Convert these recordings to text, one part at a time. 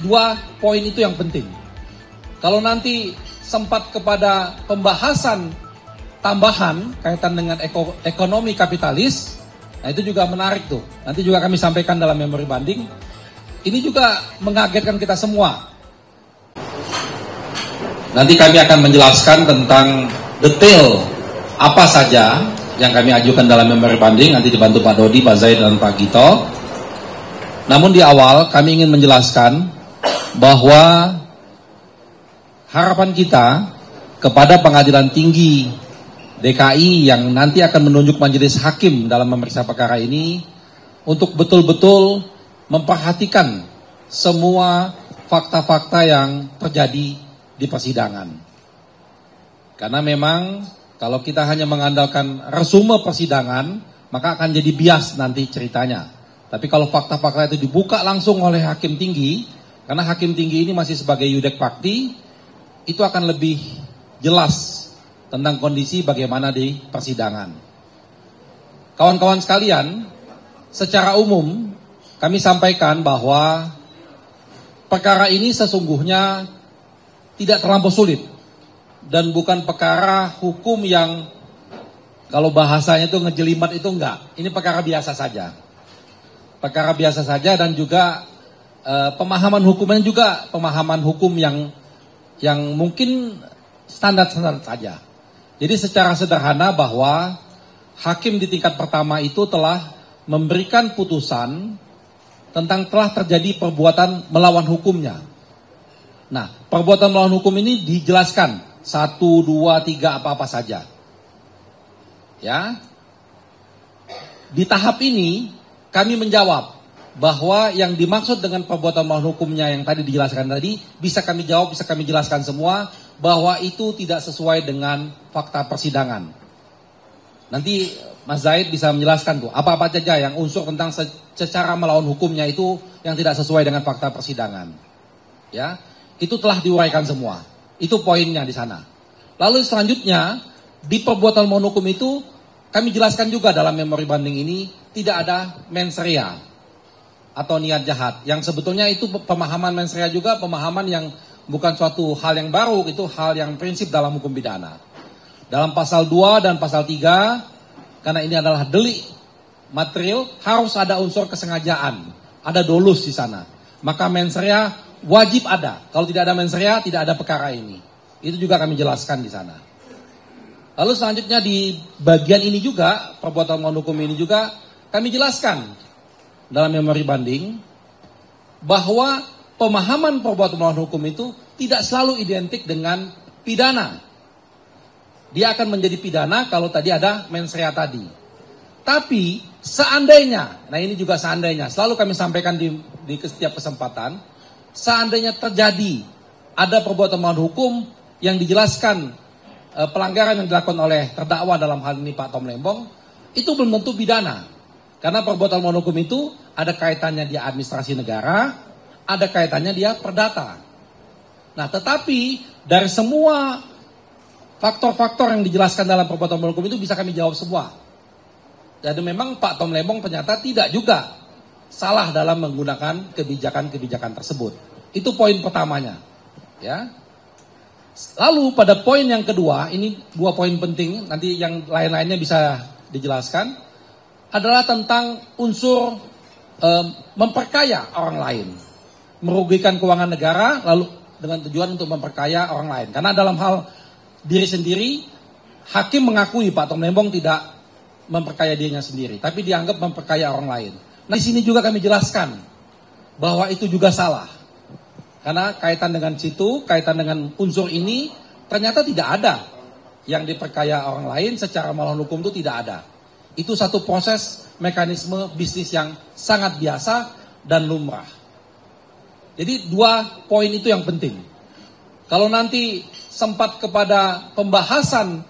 dua poin itu yang penting. Kalau nanti sempat kepada pembahasan tambahan kaitan dengan ekonomi kapitalis, nah itu juga menarik tuh. Nanti juga kami sampaikan dalam memori banding. Ini juga mengagetkan kita semua. Nanti kami akan menjelaskan tentang detail apa saja yang kami ajukan dalam memori banding, nanti dibantu Pak Dodi, Pak Zaid, dan Pak Gito. Namun di awal kami ingin menjelaskan bahwa harapan kita kepada Pengadilan Tinggi DKI yang nanti akan menunjuk majelis hakim dalam memeriksa perkara ini untuk betul-betul memperhatikan semua fakta-fakta yang terjadi di persidangan. Karena memang kalau kita hanya mengandalkan resume persidangan, maka akan jadi bias nanti ceritanya. Tapi kalau fakta-fakta itu dibuka langsung oleh hakim tinggi, karena hakim tinggi ini masih sebagai yudek fakti, itu akan lebih jelas tentang kondisi bagaimana di persidangan. Kawan-kawan sekalian, secara umum kami sampaikan bahwa perkara ini sesungguhnya tidak terlampau sulit dan bukan perkara hukum yang kalau bahasanya itu ngejelimet itu enggak. Ini perkara biasa saja. Perkara biasa saja dan juga pemahaman hukumnya juga pemahaman hukum yang mungkin standar-standar saja. Jadi secara sederhana bahwa hakim di tingkat pertama itu telah memberikan putusan tentang telah terjadi perbuatan melawan hukumnya. Nah, perbuatan melawan hukum ini dijelaskan 1, 2, 3 apa-apa saja. Ya. Di tahap ini kami menjawab bahwa yang dimaksud dengan perbuatan melawan hukumnya yang tadi dijelaskan tadi bisa kami jawab, bisa kami jelaskan semua bahwa itu tidak sesuai dengan fakta persidangan. Nanti Mas Zaid bisa menjelaskan tuh apa-apa saja yang unsur tentang secara melawan hukumnya itu yang tidak sesuai dengan fakta persidangan. Ya. Itu telah diuraikan semua. Itu poinnya di sana. Lalu selanjutnya, di perbuatan melawan hukum itu, kami jelaskan juga dalam memori banding ini, tidak ada mens rea atau niat jahat. Yang sebetulnya itu pemahaman mens rea juga, pemahaman yang bukan suatu hal yang baru, itu hal yang prinsip dalam hukum pidana. Dalam pasal 2 dan pasal 3, karena ini adalah delik material, harus ada unsur kesengajaan. Ada dolus di sana. Maka mens rea wajib ada. Kalau tidak ada mens rea, tidak ada perkara ini. Itu juga kami jelaskan di sana. Lalu selanjutnya di bagian ini juga, perbuatan melawan hukum ini juga, kami jelaskan dalam memori banding, bahwa pemahaman perbuatan melawan hukum itu tidak selalu identik dengan pidana. Dia akan menjadi pidana kalau tadi ada mens rea tadi. Tapi seandainya, nah ini juga seandainya, selalu kami sampaikan di setiap kesempatan, seandainya terjadi ada perbuatan melawan hukum yang dijelaskan pelanggaran yang dilakukan oleh terdakwa dalam hal ini Pak Tom Lembong, itu belum tentu pidana. Karena perbuatan melawan hukum itu ada kaitannya dia administrasi negara, ada kaitannya dia perdata. Nah, tetapi dari semua faktor-faktor yang dijelaskan dalam perbuatan melawan hukum itu bisa kami jawab semua. Jadi memang Pak Tom Lembong ternyata tidak juga salah dalam menggunakan kebijakan-kebijakan tersebut. Itu poin pertamanya. Ya. Lalu pada poin yang kedua, ini 2 poin penting, nanti yang lain-lainnya bisa dijelaskan, adalah tentang unsur memperkaya orang lain. Merugikan keuangan negara, lalu dengan tujuan untuk memperkaya orang lain. Karena dalam hal diri sendiri, hakim mengakui Pak Tom Lembong tidak memperkaya dirinya sendiri, tapi dianggap memperkaya orang lain. Nah, di sini juga kami jelaskan bahwa itu juga salah. Karena kaitan dengan situ, kaitan dengan unsur ini, ternyata tidak ada yang diperkaya orang lain secara melawan hukum itu tidak ada. Itu satu proses mekanisme bisnis yang sangat biasa dan lumrah. Jadi 2 poin itu yang penting. Kalau nanti sempat kepada pembahasan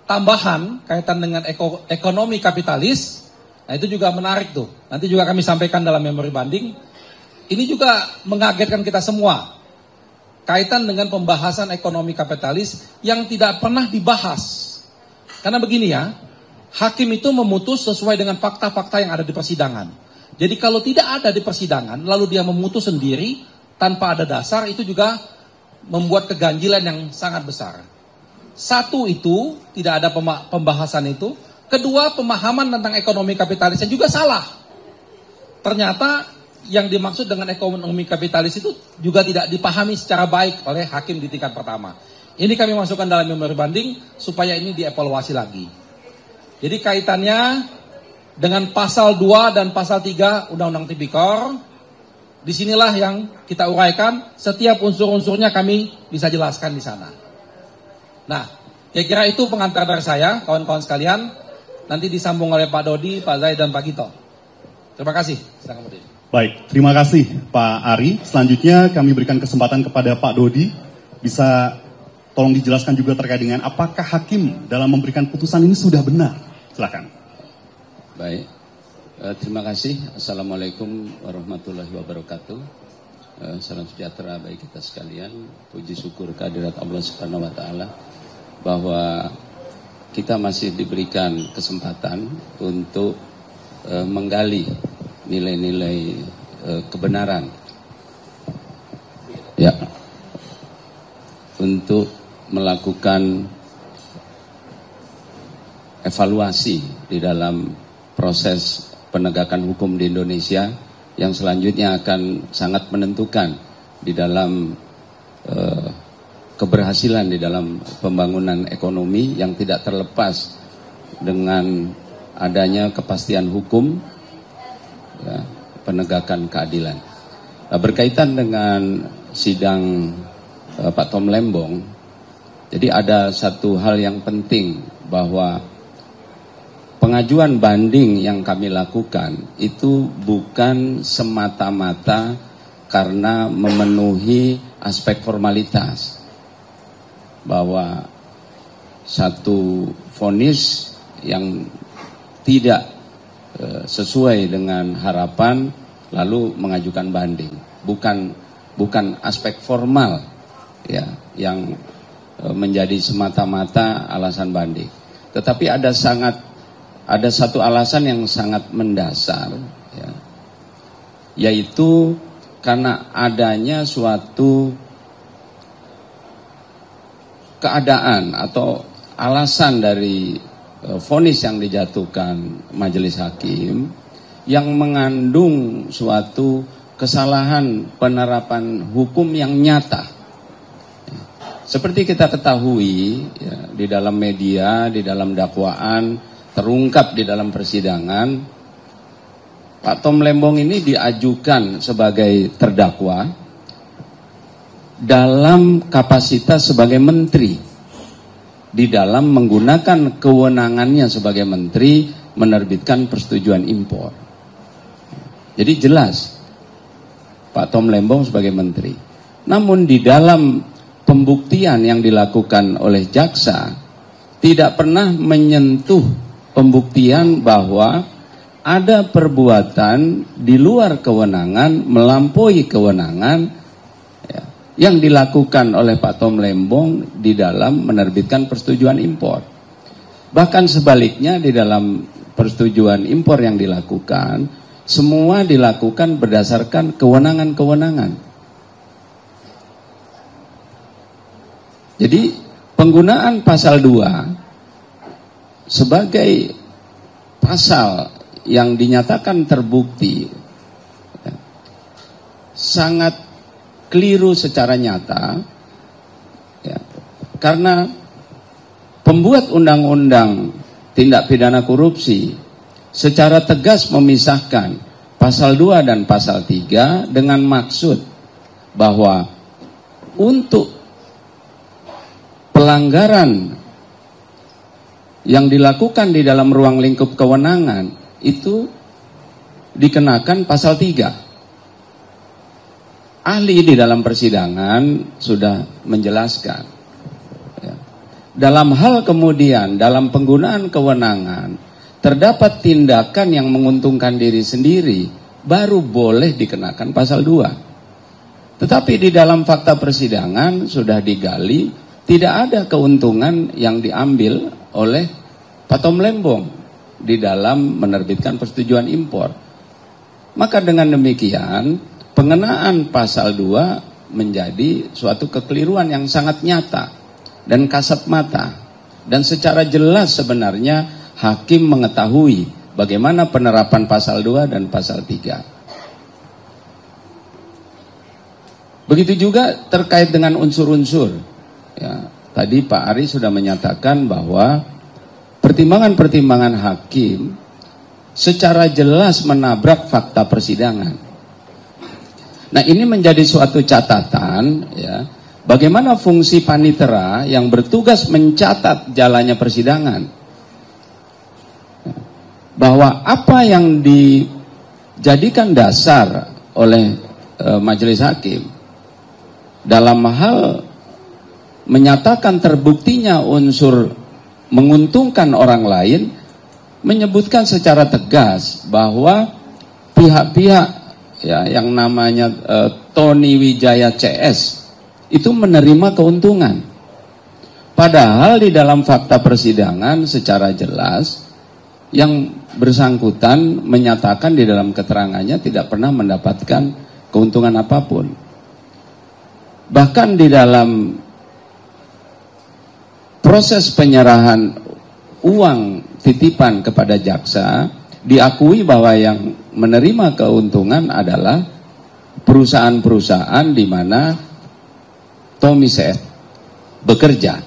tambahan kaitan dengan ekonomi kapitalis, nah itu juga menarik tuh. Nanti juga kami sampaikan dalam memori banding. Ini juga mengagetkan kita semua. Kaitan dengan pembahasan ekonomi kapitalis yang tidak pernah dibahas. Karena begini ya, hakim itu memutus sesuai dengan fakta-fakta yang ada di persidangan. Jadi kalau tidak ada di persidangan, lalu dia memutus sendiri, tanpa ada dasar itu juga membuat keganjilan yang sangat besar. Satu itu, tidak ada pembahasan itu. Kedua, pemahaman tentang ekonomi kapitalisnya juga salah. Ternyata yang dimaksud dengan ekonomi kapitalis itu juga tidak dipahami secara baik oleh hakim di tingkat pertama. Ini kami masukkan dalam memori banding supaya ini dievaluasi lagi. Jadi kaitannya dengan pasal 2 dan pasal 3 Undang-Undang Tipikor, disinilah yang kita uraikan, setiap unsur-unsurnya kami bisa jelaskan di sana. Nah, kira-kira itu pengantar dari saya, kawan-kawan sekalian. Nanti disambung oleh Pak Dodi, Pak Zaid, dan Pak Gito. Terima kasih. Silakan, Pak. Baik, terima kasih Pak Ari. Selanjutnya kami berikan kesempatan kepada Pak Dodi. Bisa tolong dijelaskan juga terkait dengan apakah hakim dalam memberikan putusan ini sudah benar. Silakan. Baik, terima kasih. Assalamualaikum warahmatullahi wabarakatuh. Salam sejahtera bagi kita sekalian. Puji syukur kehadirat Allah Subhanahu wa taala bahwa kita masih diberikan kesempatan untuk menggali nilai-nilai kebenaran, ya, untuk melakukan evaluasi di dalam proses penegakan hukum di Indonesia yang selanjutnya akan sangat menentukan di dalam keberhasilan di dalam pembangunan ekonomi yang tidak terlepas dengan adanya kepastian hukum, ya, penegakan keadilan. Nah, berkaitan dengan sidang Pak Tom Lembong, jadi ada satu hal yang penting bahwa pengajuan banding yang kami lakukan itu bukan semata-mata karena memenuhi aspek formalitas, bahwa satu vonis yang tidak sesuai dengan harapan lalu mengajukan banding, bukan aspek formal, ya, yang menjadi semata-mata alasan banding, tetapi ada satu alasan yang sangat mendasar, ya, yaitu karena adanya suatu keadaan atau alasan dari vonis yang dijatuhkan majelis hakim yang mengandung suatu kesalahan penerapan hukum yang nyata. Seperti kita ketahui, ya, di dalam media, di dalam dakwaan, terungkap di dalam persidangan, Pak Tom Lembong ini diajukan sebagai terdakwa dalam kapasitas sebagai menteri, di dalam menggunakan kewenangannya sebagai menteri menerbitkan persetujuan impor. Jadi jelas Pak Tom Lembong sebagai menteri. Namun di dalam pembuktian yang dilakukan oleh jaksa tidak pernah menyentuh pembuktian bahwa ada perbuatan di luar kewenangan, melampaui kewenangan, ya, yang dilakukan oleh Pak Tom Lembong di dalam menerbitkan persetujuan impor. Bahkan sebaliknya, di dalam persetujuan impor yang dilakukan, semua dilakukan berdasarkan kewenangan-kewenangan. Jadi penggunaan pasal 2 sebagai pasal yang dinyatakan terbukti, ya, sangat keliru secara nyata, ya, karena pembuat undang-undang tindak pidana korupsi secara tegas memisahkan pasal 2 dan pasal 3 dengan maksud bahwa untuk pelanggaran yang dilakukan di dalam ruang lingkup kewenangan itu dikenakan pasal 3. Ahli di dalam persidangan sudah menjelaskan, ya, dalam hal kemudian dalam penggunaan kewenangan terdapat tindakan yang menguntungkan diri sendiri, baru boleh dikenakan pasal 2. Tetapi di dalam fakta persidangan sudah digali, tidak ada keuntungan yang diambil oleh Pak Tom Lembong di dalam menerbitkan persetujuan impor. Maka dengan demikian pengenaan pasal 2 menjadi suatu kekeliruan yang sangat nyata dan kasat mata. Dan secara jelas sebenarnya hakim mengetahui bagaimana penerapan pasal 2 dan pasal 3. Begitu juga terkait dengan unsur-unsur. Ya, tadi Pak Ari sudah menyatakan bahwa pertimbangan-pertimbangan hakim secara jelas menabrak fakta persidangan. Nah, ini menjadi suatu catatan, ya, bagaimana fungsi panitera yang bertugas mencatat jalannya persidangan, bahwa apa yang dijadikan dasar oleh majelis hakim dalam hal menyatakan terbuktinya unsur menguntungkan orang lain, menyebutkan secara tegas bahwa pihak-pihak, ya, yang namanya Tony Wijaya CS itu menerima keuntungan. Padahal di dalam fakta persidangan secara jelas yang bersangkutan menyatakan di dalam keterangannya tidak pernah mendapatkan keuntungan apapun. Bahkan di dalam proses penyerahan uang titipan kepada jaksa, diakui bahwa yang menerima keuntungan adalah perusahaan-perusahaan di mana Tommy Seth bekerja.